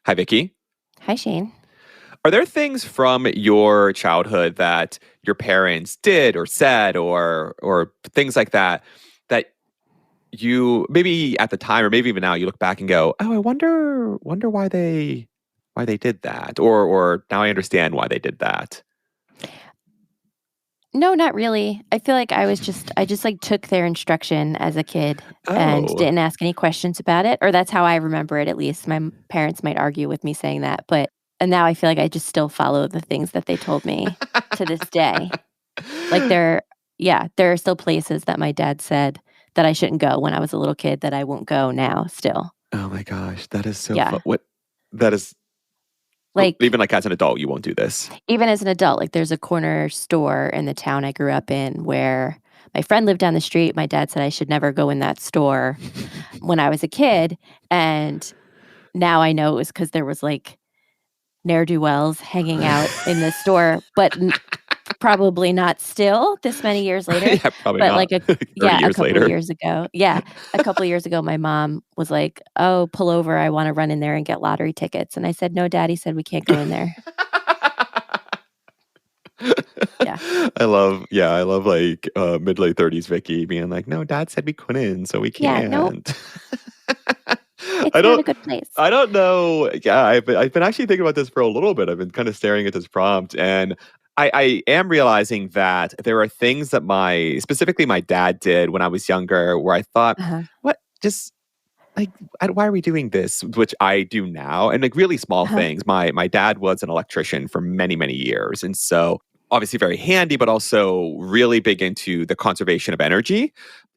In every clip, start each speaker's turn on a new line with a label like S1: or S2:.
S1: Hi, Vicky.
S2: Hi, Shane.
S1: Are there things from your childhood that your parents did or said or things like that that you maybe at the time or maybe even now you look back and go, "Oh, I wonder why they did that," or now I understand why they did that.
S2: No, not really. I feel like I just like took their instruction as a kid and
S1: Oh.
S2: didn't ask any questions about it, or that's how I remember it at least. Parents might argue with me saying that, but and now I feel like I just still follow the things that they told me to this day. Like there are still places that my dad said that I shouldn't go when I was a little kid that I won't go now still.
S1: Oh my gosh, that is so fun.
S2: Yeah.
S1: What that is
S2: Like
S1: even like as an adult, you won't do this.
S2: even as an adult, like, there's a corner store in the town I grew up in where my friend lived down the street. My dad said I should never go in that store when I was a kid, and now I know it was because there was, like, ne'er-do-wells hanging out in the store, but n probably not still this many years later,
S1: Yeah, probably
S2: but,
S1: not.
S2: like, a
S1: 30
S2: yeah, a
S1: years
S2: couple of
S1: later.
S2: years ago a couple of years ago, my mom was like, "Oh, pull over, I wanna run in there and get lottery tickets," and I said, "No, daddy said we can't go in there." Yeah.
S1: I love like mid late 30s Vicky being like, no, dad said we couldn't, so we
S2: Yeah, no,
S1: can't. I
S2: it's not a
S1: don't
S2: good place.
S1: I don't know. Yeah, I've been actually thinking about this for a little bit. I've been kind of staring at this prompt and I am realizing that there are things that specifically my dad did when I was younger where I thought,
S2: Uh-huh.
S1: what just like why are we doing this, which I do now, and like really small
S2: Uh-huh.
S1: things. My dad was an electrician for many years, and so obviously very handy but also really big into the conservation of energy.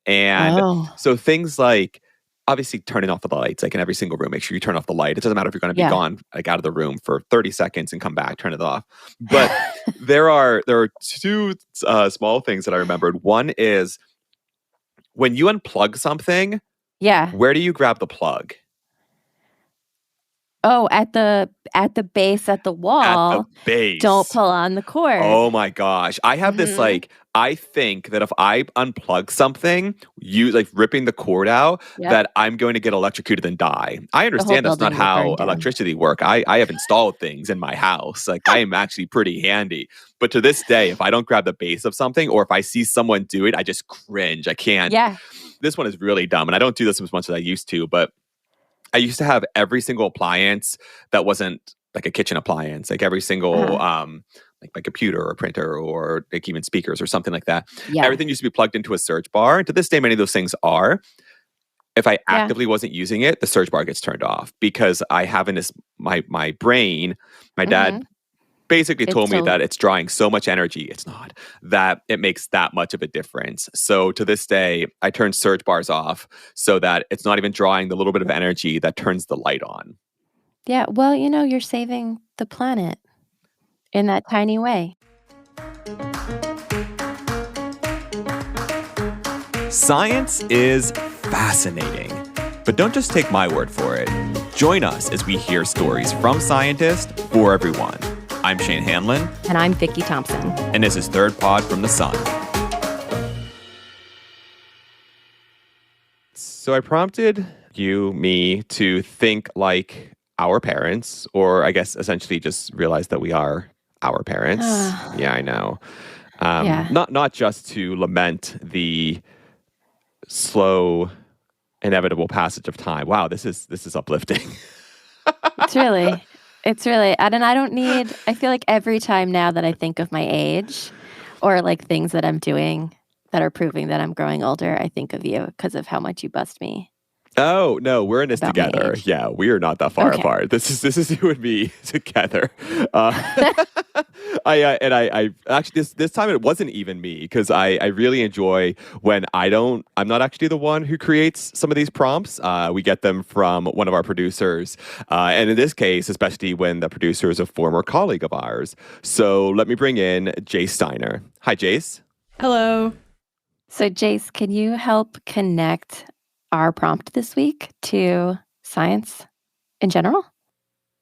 S1: And
S2: Oh,
S1: so things like obviously turning off the lights, like in every single room, make sure you turn off the light. It doesn't matter if you're going to be
S2: yeah.
S1: gone like out of the room for 30 seconds and come back, turn it off. But there are two small things that I remembered. One is when you unplug something,
S2: Yeah.
S1: where do you grab the plug?
S2: Oh, at the base at the
S1: At the
S2: wall, don't
S1: base.
S2: pull on the cord.
S1: Oh my gosh. I have this
S2: Mhm.
S1: like, I think that if I unplug something, you like ripping the cord out,
S2: Yep.
S1: that I'm going to get electrocuted and die. I
S2: The whole
S1: understand that's not
S2: building would
S1: how
S2: burn down.
S1: electricity work. I have installed things in my house. Like I am actually pretty handy. But to this day, if I don't grab the base of something or if I see someone do it, I just cringe. I can't.
S2: Yeah.
S1: This one is really dumb. And I don't do this as much as I used to, but I used to have every single appliance that wasn't like a kitchen appliance, like every single
S2: Uh-huh.
S1: like my computer or printer or like even speakers or something like that.
S2: Yeah.
S1: Everything used to be plugged into a search bar. And to this day, many of those things are. If I
S2: Yeah.
S1: actively wasn't using it, the search bar gets turned off because I have in this my brain, my dad
S2: Mhm.
S1: basically
S2: It's
S1: told me
S2: still
S1: that it's drawing so much energy. It's not that it makes that much of a difference. So to this day, I turn search bars off so that it's not even drawing the little bit of energy that turns the light on.
S2: yeah, well, you're saving the planet in that tiny way.
S1: Science is fascinating, but don't just take my word for it. Join us as we hear stories from scientists for everyone. I'm Shane Hanlon,
S2: And I'm Vicky Thompson.
S1: and this is Third Pod from the Sun. So I prompted me to think like our parents, or I guess essentially just realize that we are our parents. Yeah, I know.
S2: Yeah.
S1: Not just to lament the slow, inevitable passage of time. Wow, this is uplifting.
S2: It's really and I don't need I feel like every time now that I think of my age or, like, things that I'm doing that are proving that I'm growing older, I think of you because of how much you bust me
S1: Oh no, we're in this
S2: about my
S1: together.
S2: age.
S1: Yeah, we are not that far
S2: Okay.
S1: apart. This is you and me together. Uh, I actually this time it wasn't even me because I really enjoy when I'm not actually the one who creates some of these prompts. We get them from one of our producers, and in this case, especially when the producer is a former colleague of ours. So let me bring in Jace Steiner. Hi, Jace.
S3: Hello.
S2: So, Jace, can you help connect our prompt this week to science in general?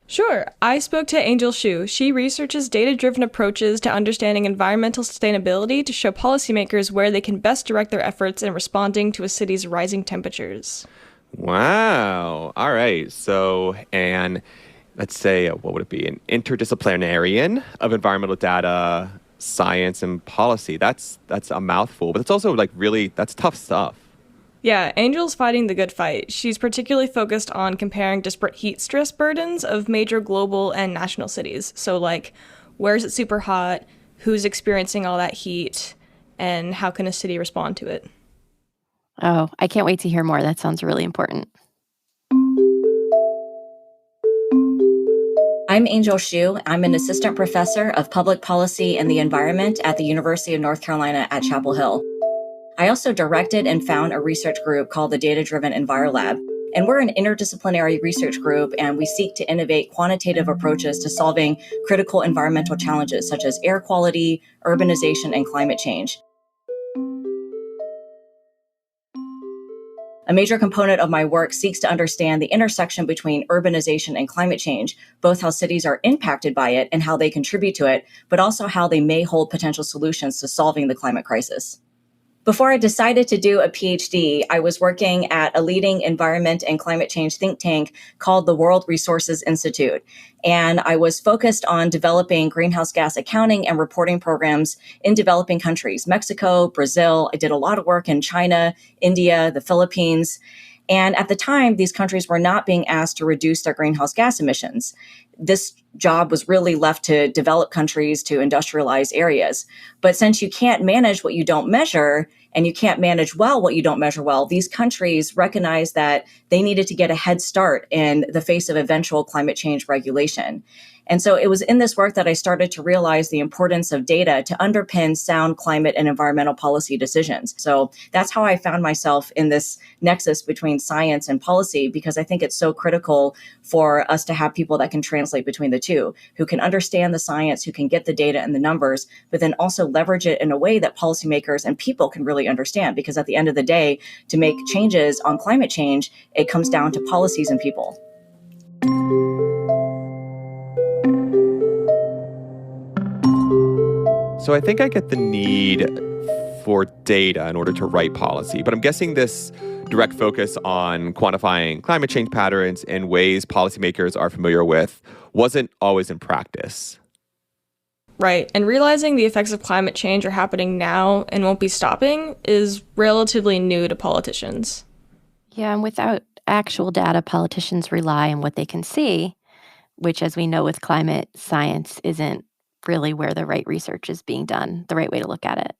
S3: Sure. I spoke to Angel Hsu. She researches data-driven approaches to understanding environmental sustainability to show policymakers where they can best direct their efforts in responding to a city's rising temperatures.
S1: Wow. All right. So, and let's say, what would it be? An interdisciplinarian of environmental data, science, and policy. That's a mouthful, but it's also like really, that's tough stuff.
S3: Yeah, Angel's fighting the good fight. She's particularly focused on comparing disparate heat stress burdens of major global and national cities. So like, where's it super hot? Who's experiencing all that heat? And how can a city respond to it?
S2: Oh, I can't wait to hear more. That sounds really important.
S4: I'm Angel Hsu. I'm an assistant professor of public policy and the environment at the University of North Carolina at Chapel Hill. I also directed and found a research group called the Data-Driven EnviroLab. And we're an interdisciplinary research group, and we seek to innovate quantitative approaches to solving critical environmental challenges such as air quality, urbanization, and climate change. A major component of my work seeks to understand the intersection between urbanization and climate change, both how cities are impacted by it and how they contribute to it, but also how they may hold potential solutions to solving the climate crisis. Before I decided to do a PhD, I was working at a leading environment and climate change think tank called the World Resources Institute. And I was focused on developing greenhouse gas accounting and reporting programs in developing countries, Mexico, Brazil. I did a lot of work in China, India, the Philippines. And at the time, these countries were not being asked to reduce their greenhouse gas emissions. This job was really left to developed countries, to industrialized areas. But since you can't manage what you don't measure, and you can't manage well what you don't measure well, these countries recognized that they needed to get a head start in the face of eventual climate change regulation. And so it was in this work that I started to realize the importance of data to underpin sound climate and environmental policy decisions. So that's how I found myself in this nexus between science and policy, because I think it's so critical for us to have people that can translate between the two, who can understand the science, who can get the data and the numbers, but then also leverage it in a way that policymakers and people can really understand. Because at the end of the day, to make changes on climate change, it comes down to policies and people.
S1: So I think I get the need for data in order to write policy, but I'm guessing this direct focus on quantifying climate change patterns in ways policymakers are familiar with wasn't always in practice.
S3: Right, and realizing the effects of climate change are happening now and won't be stopping is relatively new to politicians.
S2: Yeah, and without actual data, politicians rely on what they can see, which, as we know with climate science, isn't really where the right research is being done, the right way to look at it.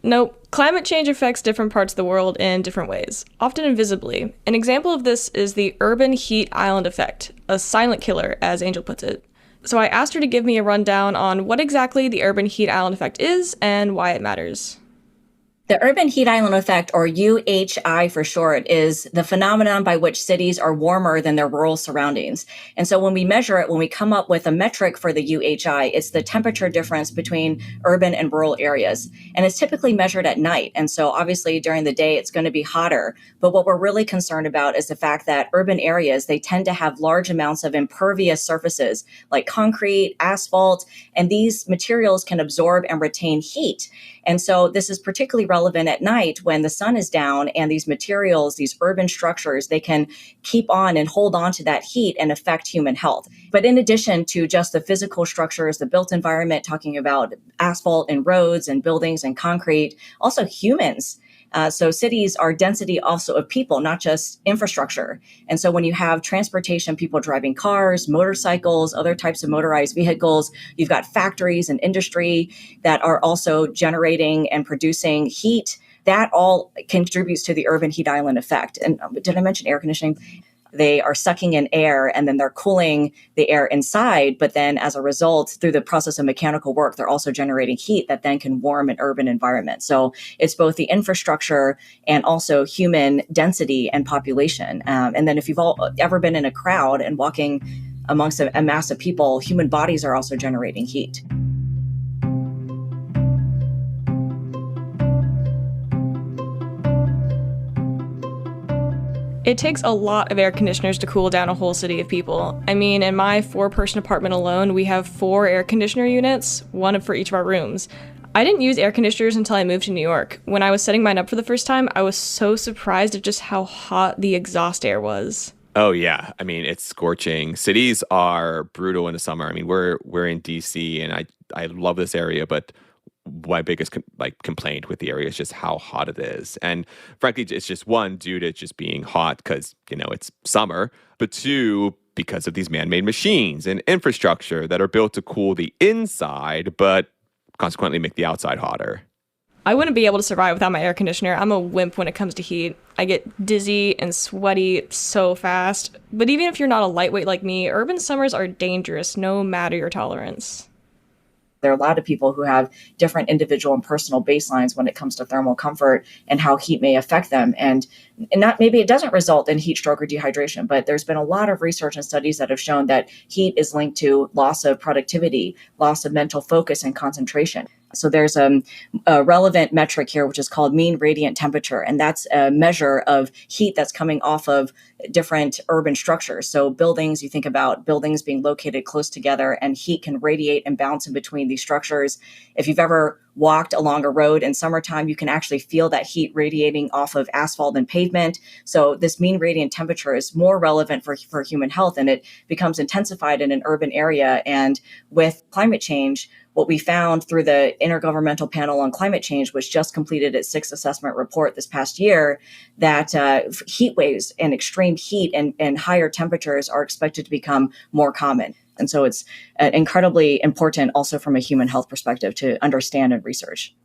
S3: Nope. Climate change affects different parts of the world in different ways, often invisibly. An example of this is the urban heat island effect, a silent killer, as Angel puts it. So I asked her to give me a rundown on what exactly the urban heat island effect is and why it matters.
S4: The urban heat island effect, or UHI for short, is the phenomenon by which cities are warmer than their rural surroundings. And so when we measure it, when we come up with a metric for the UHI, it's the temperature difference between urban and rural areas. And it's typically measured at night. And so obviously during the day, it's going to be hotter. But what we're really concerned about is the fact that urban areas, they tend to have large amounts of impervious surfaces like concrete, asphalt, and these materials can absorb and retain heat. And so this is particularly relevant at night when the sun is down and these materials, these urban structures, they can keep on and hold on to that heat and affect human health. But in addition to just the physical structures, the built environment, talking about asphalt and roads and buildings and concrete, also humans. So cities are density also of people, not just infrastructure. And so when you have transportation, people driving cars, motorcycles, other types of motorized vehicles, you've got factories and industry that are also generating and producing heat. That all contributes to the urban heat island effect. And did I mention air conditioning? They are sucking in air and then they're cooling the air inside. But then as a result, through the process of mechanical work, they're also generating heat that then can warm an urban environment. So it's both the infrastructure and also human density and population. And then if you've all ever been in a crowd and walking amongst a mass of people, human bodies are also generating heat.
S3: It takes a lot of air conditioners to cool down a whole city of people. I mean, in my 4-person apartment alone, we have 4 air conditioner units, one for each of our rooms. I didn't use air conditioners until I moved to New York. When I was setting mine up for the first time, I was so surprised at just how hot the exhaust air was.
S1: Oh yeah, I mean it's scorching. Cities are brutal in the summer. I mean we're in DC, and I love this area, but my biggest complaint with the area is just how hot it is. And frankly, it's just one, due to just being hot because it's summer, but two, because of these man-made machines and infrastructure that are built to cool the inside, but consequently make the outside hotter.
S3: I wouldn't be able to survive without my air conditioner. I'm a wimp when it comes to heat. I get dizzy and sweaty so fast. But even if you're not a lightweight like me, urban summers are dangerous no matter your tolerance.
S4: There are a lot of people who have different individual and personal baselines when it comes to thermal comfort and how heat may affect them. And not, maybe it doesn't result in heat stroke or dehydration, but there's been a lot of research and studies that have shown that heat is linked to loss of productivity, loss of mental focus and concentration. So there's a relevant metric here, which is called mean radiant temperature. And that's a measure of heat that's coming off of different urban structures. So buildings, you think about buildings being located close together, and heat can radiate and bounce in between these structures. If you've ever walked along a road in summertime, you can actually feel that heat radiating off of asphalt and pavement. So this mean radiant temperature is more relevant for human health, and it becomes intensified in an urban area. And with climate change, what we found through the Intergovernmental Panel on Climate Change, which just completed its 6th assessment report this past year, that heat waves and extreme heat and higher temperatures are expected to become more common. And so it's incredibly important also from a human health perspective to understand and research.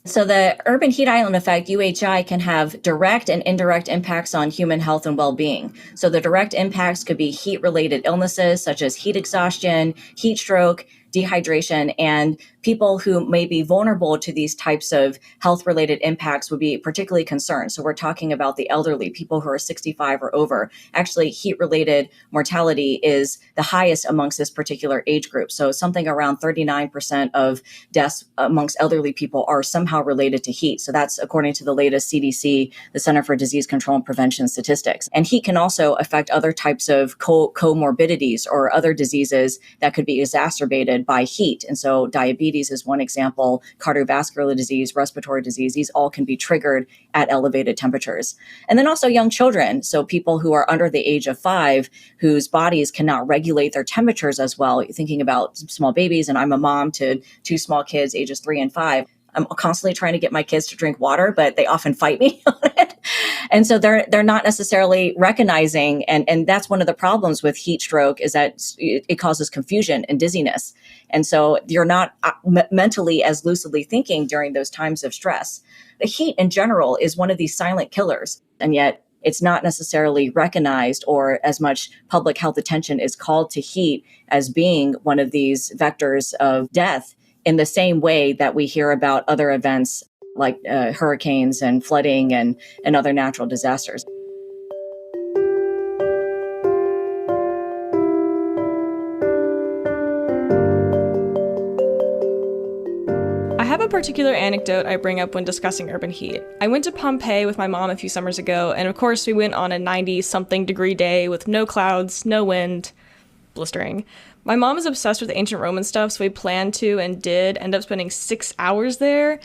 S4: So the urban heat island effect, UHI, can have direct and indirect impacts on human health and well-being. So the direct impacts could be heat-related illnesses such as heat exhaustion, heat stroke, dehydration, and people who may be vulnerable to these types of health-related impacts would be particularly concerned. So we're talking about the elderly, people who are 65 or over. Actually, heat-related mortality is the highest amongst this particular age group. So something around 39% of deaths amongst elderly people are somehow related to heat. So that's according to the latest CDC, the Center for Disease Control and Prevention statistics. And heat can also affect other types of comorbidities or other diseases that could be exacerbated by heat. And so diabetes is one example, cardiovascular disease, respiratory disease, these all can be triggered at elevated temperatures. And then also young children, so people who are under the age of 5, whose bodies cannot regulate their temperatures as well. You're thinking about small babies, and I'm a mom to 2 small kids, ages 3 and 5. I'm constantly trying to get my kids to drink water, but they often fight me on it. And so they're not necessarily recognizing, and that's one of the problems with heat stroke, is that it causes confusion and dizziness. And so you're not mentally as lucidly thinking during those times of stress. The heat in general is one of these silent killers, and yet it's not necessarily recognized, or as much public health attention is called to heat as being one of these vectors of death, in the same way that we hear about other events like hurricanes and flooding and other natural disasters.
S3: I have a particular anecdote I bring up when discussing urban heat. I went to Pompeii with my mom a few summers ago, and of course we went on a 90-something degree day with no clouds, no wind, blistering. My mom is obsessed with ancient Roman stuff, so we planned to and did end up spending 6 hours there.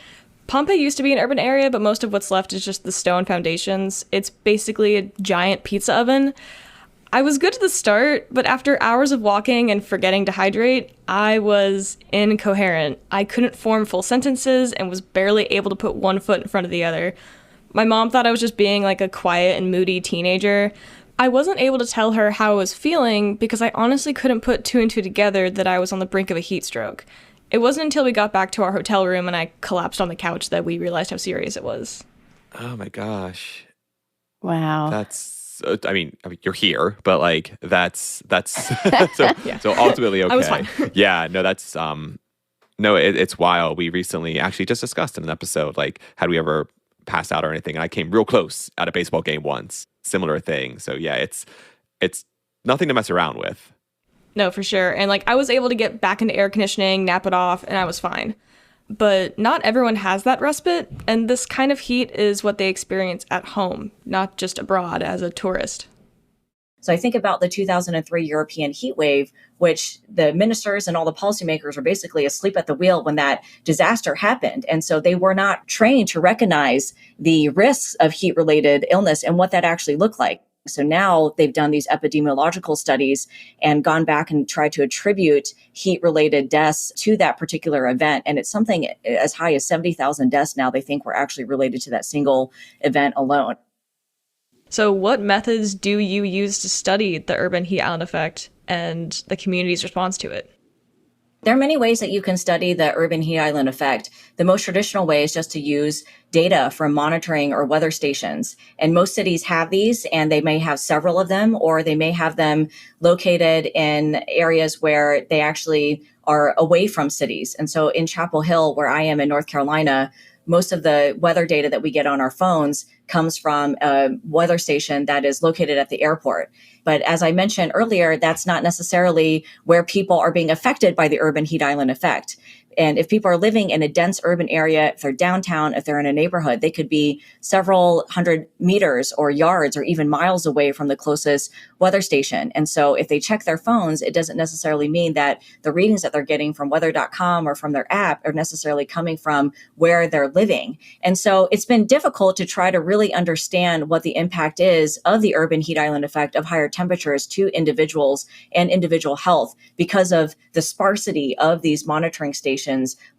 S3: Pompeii used to be an urban area, but most of what's left is just the stone foundations. It's basically a giant pizza oven. I was good to the start, but after hours of walking and forgetting to hydrate, I was incoherent. I couldn't form full sentences and was barely able to put one foot in front of the other. My mom thought I was just being like a quiet and moody teenager. I wasn't able to tell her how I was feeling because I honestly couldn't put 2 and 2 together that I was on the brink of a heat stroke. It wasn't until we got back to our hotel room and I collapsed on the couch that we realized how serious it was.
S1: Oh my gosh.
S2: Wow.
S1: That's, I mean, you're here, but like that's so,
S3: Yeah.
S1: so ultimately okay.
S3: I was fine.
S1: Yeah, no, that's no, it's wild. We recently actually just discussed in an episode, like, had we ever passed out or anything? And I came real close at a baseball game once. Similar thing. So yeah, it's nothing to mess around with.
S3: No, for sure. And like I was able to get back into air conditioning, nap it off, and I was fine. But not everyone has that respite, and this kind of heat is what they experience at home, not just abroad as a tourist.
S4: So I think about the 2003 European heat wave, which the ministers and all the policymakers were basically asleep at the wheel when that disaster happened. And so they were not trained to recognize the risks of heat-related illness and what that actually looked like. So now they've done these epidemiological studies and gone back and tried to attribute heat-related deaths to that particular event. And it's something as high as 70,000 deaths now they think were actually related to that single event alone.
S3: So what methods do you use to study the urban heat island effect and the community's response to it?
S4: There are many ways that you can study the urban heat island effect. The most traditional way is just to use data from monitoring or weather stations. And most cities have these, and they may have several of them, or they may have them located in areas where they actually are away from cities. And so in Chapel Hill, where I am in North Carolina, most of the weather data that we get on our phones comes from a weather station that is located at the airport. But as I mentioned earlier, that's not necessarily where people are being affected by the urban heat island effect. And if people are living in a dense urban area, if they're downtown, if they're in a neighborhood, they could be several hundred meters or yards or even miles away from the closest weather station. And so if they check their phones, it doesn't necessarily mean that the readings that they're getting from weather.com or from their app are necessarily coming from where they're living. And so it's been difficult to try to really understand what the impact is of the urban heat island effect of higher temperatures to individuals and individual health because of the sparsity of these monitoring stations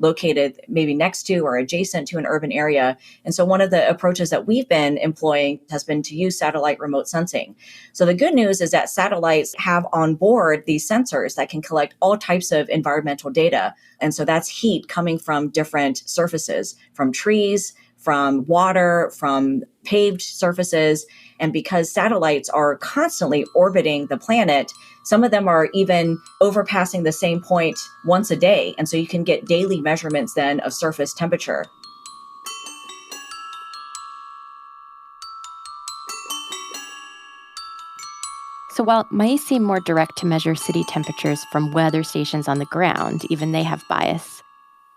S4: located maybe next to or adjacent to an urban area. And so one of the approaches that we've been employing has been to use satellite remote sensing. So the good news is that satellites have on board these sensors that can collect all types of environmental data. And so that's heat coming from different surfaces, from trees, from water, from paved surfaces. And because satellites are constantly orbiting the planet, some of them are even overpassing the same point once a day. And so you can get daily measurements then of surface temperature.
S2: So while it may seem more direct to measure city temperatures from weather stations on the ground, even they have bias.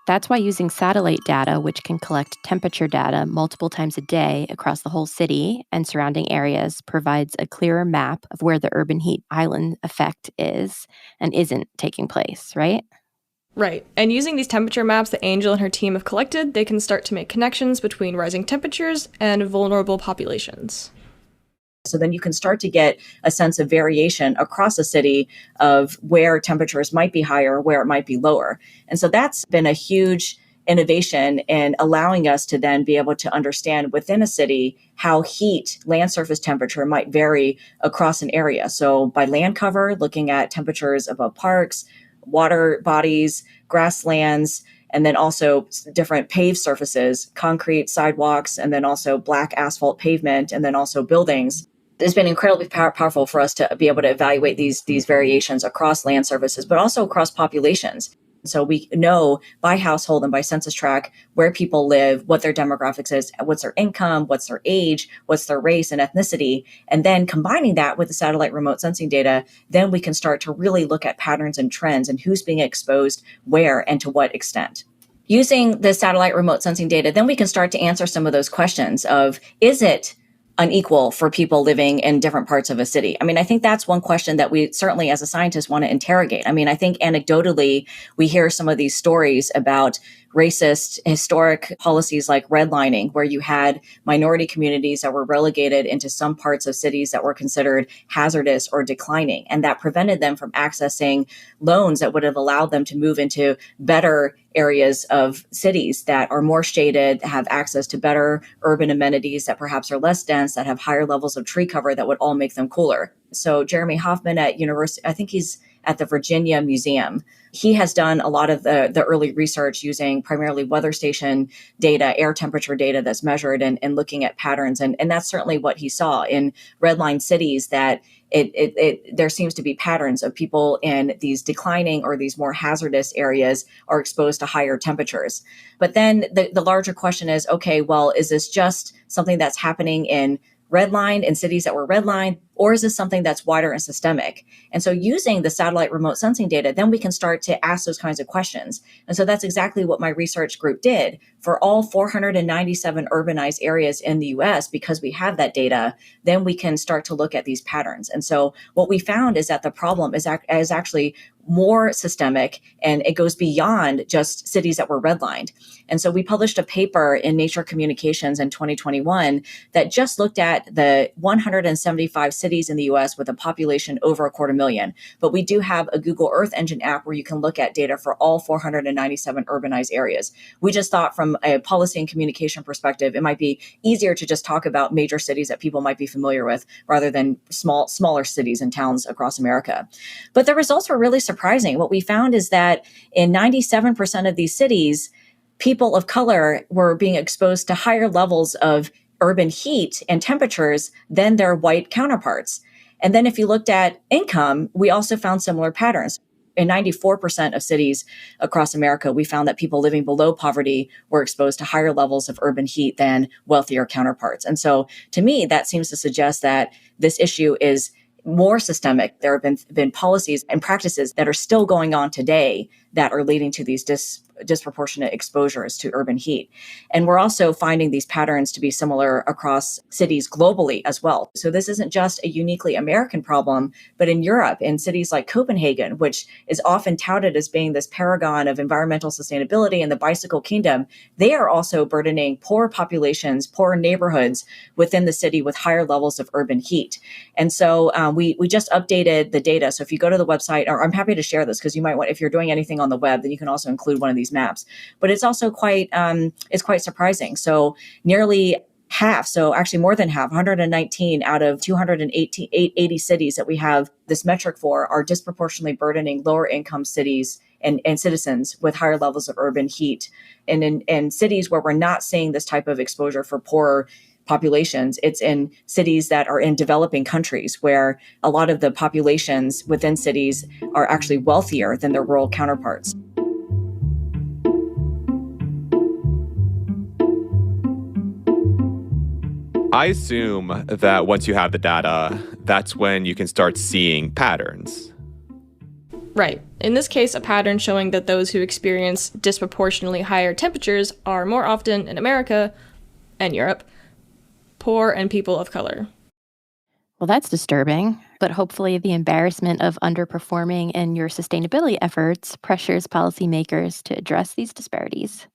S2: That's why using satellite data, which can collect temperature data multiple times a day across the whole city and surrounding areas, provides a clearer map of where the urban heat island effect is and isn't taking place, right?
S3: Right. And using these temperature maps that Angel and her team have collected, they can start to make connections between rising temperatures and vulnerable populations.
S4: So then you can start to get a sense of variation across a city of where temperatures might be higher, where it might be lower. And so that's been a huge innovation in allowing us to then be able to understand within a city how heat, land surface temperature might vary across an area. So by land cover, looking at temperatures above parks, water bodies, grasslands, and then also different paved surfaces, concrete sidewalks, and then also black asphalt pavement, and then also buildings. It's been incredibly powerful for us to be able to evaluate these variations across land surfaces, but also across populations. So we know by household and by census tract where people live, what their demographics is, what's their income, what's their age, what's their race and ethnicity. And then combining that with the satellite remote sensing data, then we can start to really look at patterns and trends and who's being exposed where and to what extent. Using the satellite remote sensing data, then we can start to answer some of those questions of, is it unequal for people living in different parts of a city? I mean, I think that's one question that we certainly as a scientist want to interrogate. I mean, I think anecdotally, we hear some of these stories about racist historic policies like redlining, where you had minority communities that were relegated into some parts of cities that were considered hazardous or declining. And that prevented them from accessing loans that would have allowed them to move into better areas of cities that are more shaded, have access to better urban amenities that perhaps are less dense, that have higher levels of tree cover that would all make them cooler. So Jeremy Hoffman at University, I think he's at the Virginia Museum. He has done a lot of the early research using primarily weather station data, air temperature data that's measured and looking at patterns. And that's certainly what he saw in redline cities, that there seems to be patterns of people in these declining or these more hazardous areas are exposed to higher temperatures. But then the larger question is, okay, well, is this just something that's happening in redline in cities that were redlined, or is this something that's wider and systemic? And so using the satellite remote sensing data, then we can start to ask those kinds of questions. And so that's exactly what my research group did for all 497 urbanized areas in the US. Because we have that data, then we can start to look at these patterns. And so what we found is that the problem is actually more systemic, and it goes beyond just cities that were redlined. And so we published a paper in Nature Communications in 2021 that just looked at the 175 cities in the US with a population over 250,000. But we do have a Google Earth Engine app where you can look at data for all 497 urbanized areas. We just thought from a policy and communication perspective, it might be easier to just talk about major cities that people might be familiar with rather than smaller cities and towns across America. But the results were really surprising. What we found is that in 97% of these cities, people of color were being exposed to higher levels of urban heat and temperatures than their white counterparts. And then if you looked at income, we also found similar patterns. In 94% of cities across America, we found that people living below poverty were exposed to higher levels of urban heat than wealthier counterparts. And so to me, that seems to suggest that this issue is more systemic. There have been policies and practices that are still going on today that are leading to these disproportionate exposures to urban heat. And we're also finding these patterns to be similar across cities globally as well. So this isn't just a uniquely American problem, but in Europe, in cities like Copenhagen, which is often touted as being this paragon of environmental sustainability in the bicycle kingdom, they are also burdening poor populations, poor neighborhoods within the city with higher levels of urban heat. And so we just updated the data. So if you go to the website, or I'm happy to share this because you might want, if you're doing anything on the web, then you can also include one of these maps. But it's also quite surprising. So nearly half, so actually more than half, 119 out of 280 cities that we have this metric for are disproportionately burdening lower income cities and citizens with higher levels of urban heat. And in cities where we're not seeing this type of exposure for poorer populations, it's in cities that are in developing countries where a lot of the populations within cities are actually wealthier than their rural counterparts.
S1: I assume that once you have the data, that's when you can start seeing patterns.
S3: Right. In this case, a pattern showing that those who experience disproportionately higher temperatures are more often in America and Europe, poor and people of color.
S2: Well, that's disturbing, but hopefully the embarrassment of underperforming in your sustainability efforts pressures policymakers to address these disparities.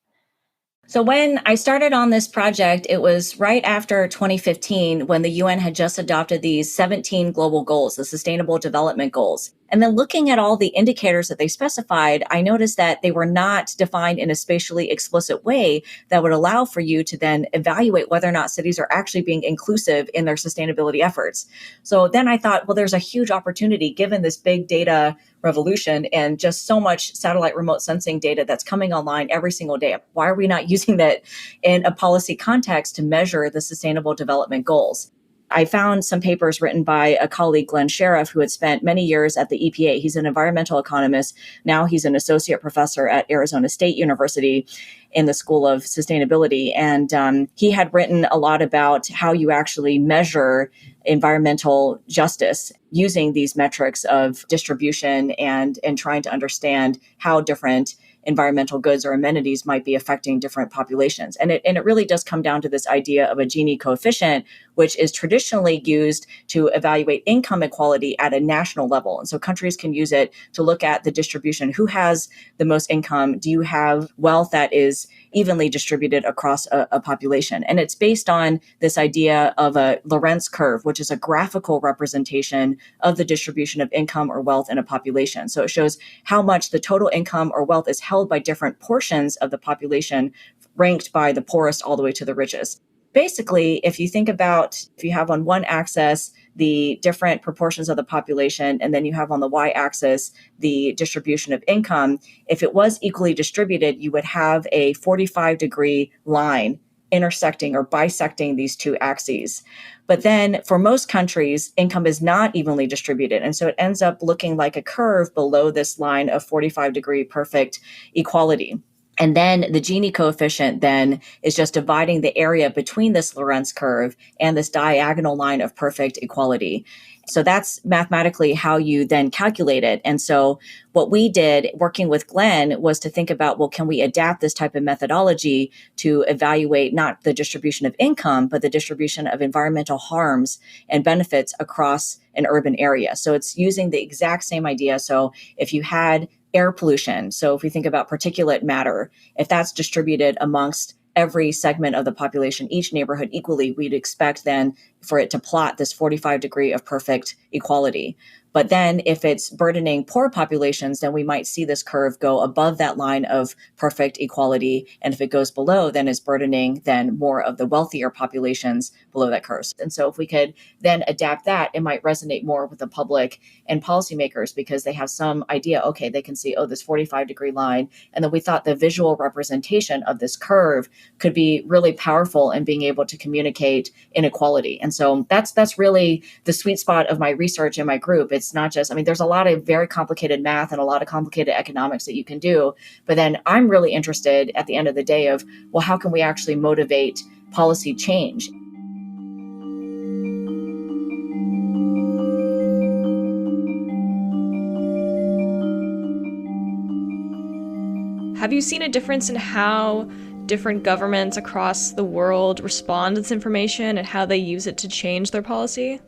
S4: So when I started on this project, it was right after 2015 when the UN had just adopted these 17 global goals, the Sustainable Development Goals. And then looking at all the indicators that they specified, I noticed that they were not defined in a spatially explicit way that would allow for you to then evaluate whether or not cities are actually being inclusive in their sustainability efforts. So then I thought, well, there's a huge opportunity given this big data revolution and just so much satellite remote sensing data that's coming online every single day. Why are we not using that in a policy context to measure the Sustainable Development Goals? I found some papers written by a colleague, Glenn Sheriff, who had spent many years at the EPA. He's an environmental economist. Now he's an associate professor at Arizona State University in the School of Sustainability. And he had written a lot about how you actually measure environmental justice using these metrics of distribution and trying to understand how different environmental goods or amenities might be affecting different populations. And it really does come down to this idea of a Gini coefficient, which is traditionally used to evaluate income equality at a national level. And so countries can use it to look at the distribution. Who has the most income? Do you have wealth that is evenly distributed across a population? And it's based on this idea of a Lorenz curve, which is a graphical representation of the distribution of income or wealth in a population. So it shows how much the total income or wealth is held by different portions of the population, ranked by the poorest all the way to the richest. Basically, if you think about, if you have on one axis the different proportions of the population, and then you have on the y-axis the distribution of income, if it was equally distributed, you would have a 45-degree line intersecting or bisecting these two axes. But then for most countries, income is not evenly distributed. And so it ends up looking like a curve below this line of 45-degree perfect equality. And then the Gini coefficient then is just dividing the area between this Lorentz curve and this diagonal line of perfect equality. So that's mathematically how you then calculate it. And so what we did working with Glenn was to think about, well, can we adapt this type of methodology to evaluate not the distribution of income, but the distribution of environmental harms and benefits across an urban area? So it's using the exact same idea. So if you had air pollution, so if we think about particulate matter, if that's distributed amongst every segment of the population, each neighborhood equally, we'd expect then for it to plot this 45 degree of perfect equality. But then if it's burdening poor populations, then we might see this curve go above that line of perfect equality. And if it goes below, then it's burdening then more of the wealthier populations below that curve. And so if we could then adapt that, it might resonate more with the public and policymakers because they have some idea, okay, they can see, oh, this 45 degree line. And then we thought the visual representation of this curve could be really powerful in being able to communicate inequality. And so that's really the sweet spot of my research in my group. It's not just, I mean, there's a lot of very complicated math and a lot of complicated economics that you can do. But then I'm really interested at the end of the day of, well, how can we actually motivate policy change?
S3: Have you seen a difference in how different governments across the world respond to this information and how they use it to change their policy?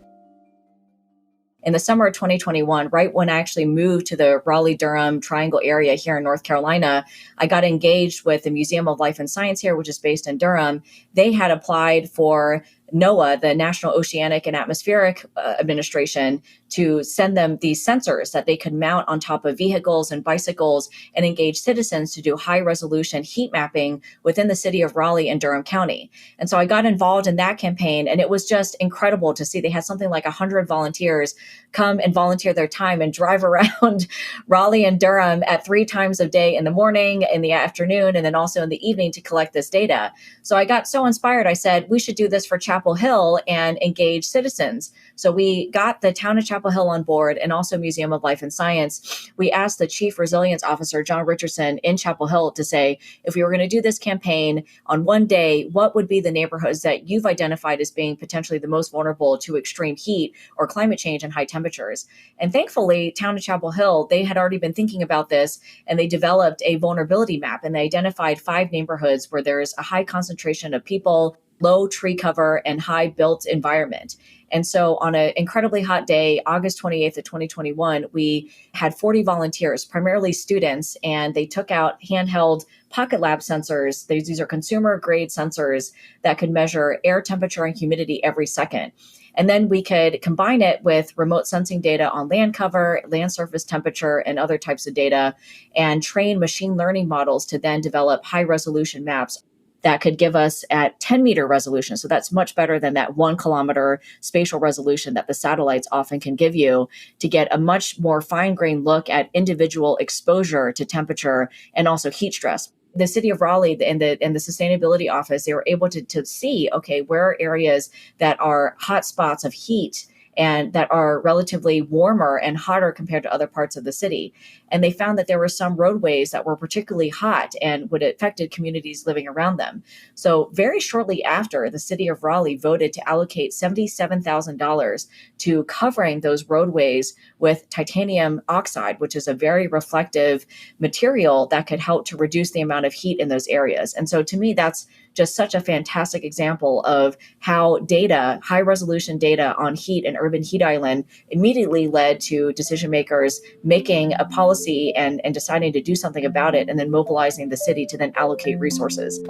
S4: In the summer of 2021, right when I actually moved to the Raleigh-Durham Triangle area here in North Carolina, I got engaged with the Museum of Life and Science here, which is based in Durham. They had applied for NOAA, the National Oceanic and Atmospheric Administration, to send them these sensors that they could mount on top of vehicles and bicycles and engage citizens to do high resolution heat mapping within the city of Raleigh and Durham County. And so I got involved in that campaign, and it was just incredible to see. They had something like 100 volunteers come and volunteer their time and drive around Raleigh and Durham at 3 times a day, in the morning, in the afternoon, and then also in the evening to collect this data. So I got so inspired. I said, we should do this for Chapel Hill and engage citizens. So we got the town of Chapel Hill on board and also Museum of Life and Science. We asked the Chief Resilience Officer, John Richardson, in Chapel Hill to say, if we were going to do this campaign on one day, what would be the neighborhoods that you've identified as being potentially the most vulnerable to extreme heat or climate change and high temperatures? And thankfully, town of Chapel Hill, they had already been thinking about this, and they developed a vulnerability map, and they identified 5 neighborhoods where there's a high concentration of people, low tree cover, and high built environment. And so on an incredibly hot day, August 28th of 2021, we had 40 volunteers, primarily students, and they took out handheld pocket lab sensors. These are consumer grade sensors that could measure air temperature and humidity every second. And then we could combine it with remote sensing data on land cover, land surface temperature, and other types of data, and train machine learning models to then develop high resolution maps that could give us at 10-meter resolution. So that's much better than that 1 kilometer spatial resolution that the satellites often can give you, to get a much more fine-grained look at individual exposure to temperature and also heat stress. The city of Raleigh and the sustainability office, they were able to see, okay, where are areas that are hot spots of heat and that are relatively warmer and hotter compared to other parts of the city. And they found that there were some roadways that were particularly hot and would affect communities living around them. So very shortly after, the city of Raleigh voted to allocate $77,000 to covering those roadways with titanium oxide, which is a very reflective material that could help to reduce the amount of heat in those areas. And so to me, that's just such a fantastic example of how data, high resolution data on heat and urban heat island, immediately led to decision makers making a policy and deciding to do something about it, and then mobilizing the city to then allocate resources.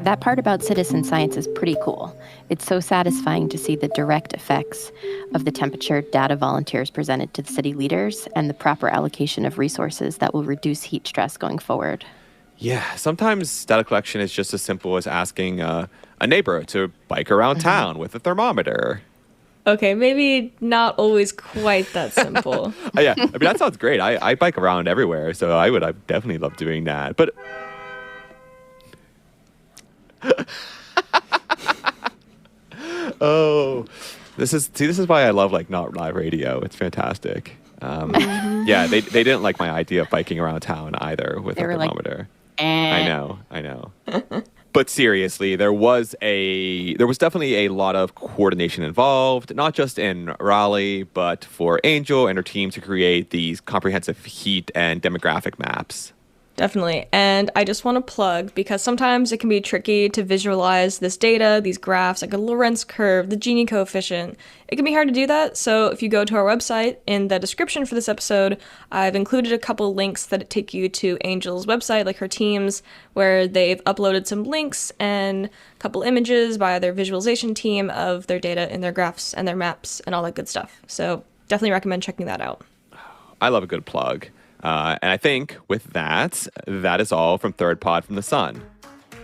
S2: That part about citizen science is pretty cool. It's so satisfying to see the direct effects of the temperature data volunteers presented to the city leaders and the proper allocation of resources that will reduce heat stress going forward.
S1: Yeah, sometimes data collection is just as simple as asking a neighbor to bike around town with a thermometer.
S3: Okay, maybe not always quite that simple.
S1: Yeah, I mean, that sounds great. I bike around everywhere, so I definitely love doing that. But Oh, this is why I love like not live radio. It's fantastic. Yeah, they didn't like my idea of biking around town either with a thermometer. I know. But seriously, there was definitely a lot of coordination involved, not just in Raleigh, but for Angel and her team to create these comprehensive heat and demographic maps.
S3: Definitely. And I just want to plug, because sometimes it can be tricky to visualize this data, these graphs, like a Lorentz curve, the Gini coefficient. It can be hard to do that. So if you go to our website, in the description for this episode, I've included a couple links that take you to Angel's website, like her team's, where they've uploaded some links and a couple images by their visualization team of their data and their graphs and their maps and all that good stuff. So definitely recommend checking that out.
S1: I love a good plug. And I think with that is all from Third Pod from the Sun.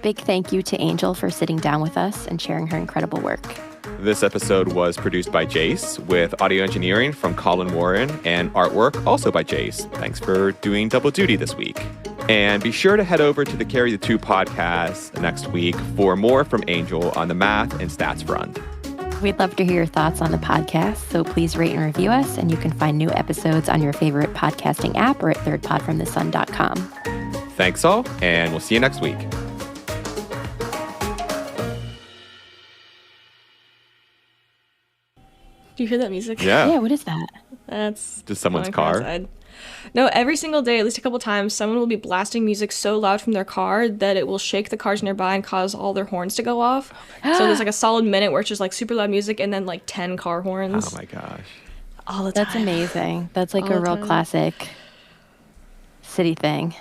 S2: Big thank you to Angel for sitting down with us and sharing her incredible work.
S1: This episode was produced by Jace, with audio engineering from Collin Warren and artwork also by Jace. Thanks for doing double duty this week. And be sure to head over to the Carry the Two podcast next week for more from Angel on the math and stats front.
S2: We'd love to hear your thoughts on the podcast, so please rate and review us, and you can find new episodes on your favorite podcasting app or at thirdpodfromthesun.com.
S1: Thanks all, and we'll see you next week.
S3: Do you hear that music?
S1: Yeah,
S2: what is that?
S3: That's
S1: just someone's
S3: going
S1: car.
S3: outside. No, every single day, at least a couple times, someone will be blasting music so loud from their car that it will shake the cars nearby and cause all their horns to go off. So there's like a solid minute where it's just like super loud music and then like 10 car horns.
S1: Oh my gosh.
S3: All the time.
S2: That's amazing. That's like
S3: All
S2: a
S3: the
S2: real
S3: time.
S2: classic city thing.